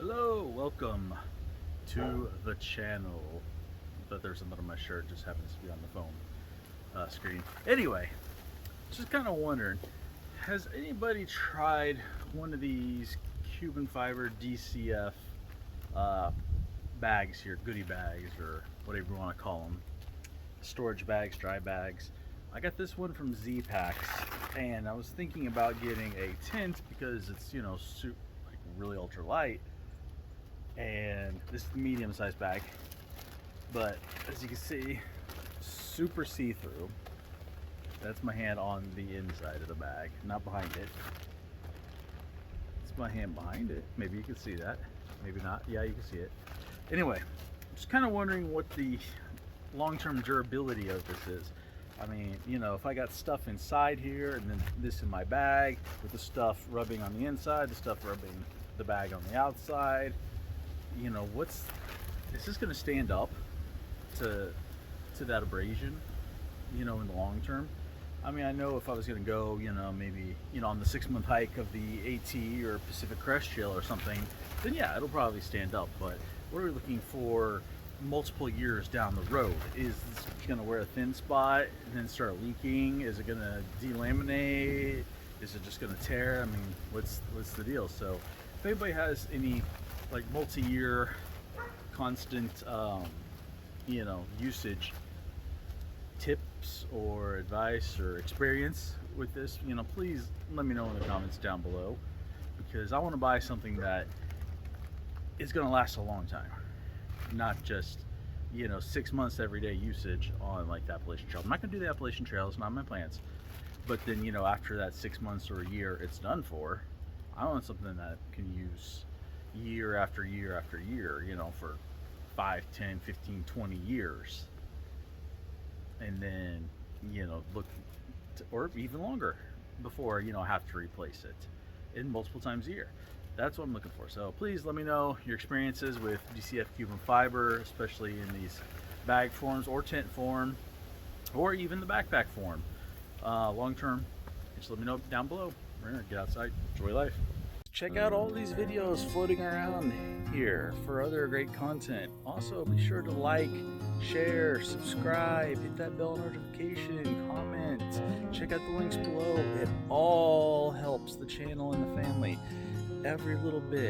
Hello, welcome to the channel. But there's something on my shirt, just happens to be on the phone screen. Anyway, just kind of wondering, has anybody tried one of these Cuben fiber DCF bags here, goodie bags or whatever you want to call them, storage bags, dry bags? I got this one from ZPacks, and I was thinking about getting a tent because it's, you know, like really ultra light, and this is the medium-sized bag, but as you can see, super see-through. That's my hand on the inside of the bag, not behind it. It's my hand behind it. Maybe you can see that, maybe not. Yeah, you can see it. Anyway, just kind of wondering what the long-term durability of this is. I mean, you know, if I got stuff inside here and then this in my bag with the stuff rubbing on the inside, the stuff rubbing the bag on the outside, you know, is this going to stand up to that abrasion, you know, in the long term? I mean, I know if I was going to go, you know, maybe, you know, on the 6-month hike of the AT or Pacific Crest Trail or something, then yeah, it'll probably stand up. But what are we looking for multiple years down the road? Is this going to wear a thin spot and then start leaking? Is it going to delaminate? Is it just going to tear? I mean, what's the deal? So if anybody has any like multi-year constant you know, usage tips or advice or experience with this, you know, please let me know in the comments down below, because I want to buy something that is going to last a long time, not just, you know, 6 months everyday usage on like the Appalachian Trail. I'm not going to do the Appalachian Trail, it's not my plans, but then, you know, after that 6 months or a year it's done for, I want something that can use year after year after year, you know, for 5, 10, 15, 20 years, and then, you know, or even longer before, you know, I have to replace it in multiple times a year. That's what I'm looking for. So please let me know your experiences with DCF Cuben fiber, especially in these bag forms or tent form or even the backpack form. Long term, just let me know down below. Remember, get outside, enjoy life. Check out all these videos floating around here for other great content. Also, be sure to like, share, subscribe, hit that bell notification, comment, check out the links below. It all helps the channel and the family. Every little bit.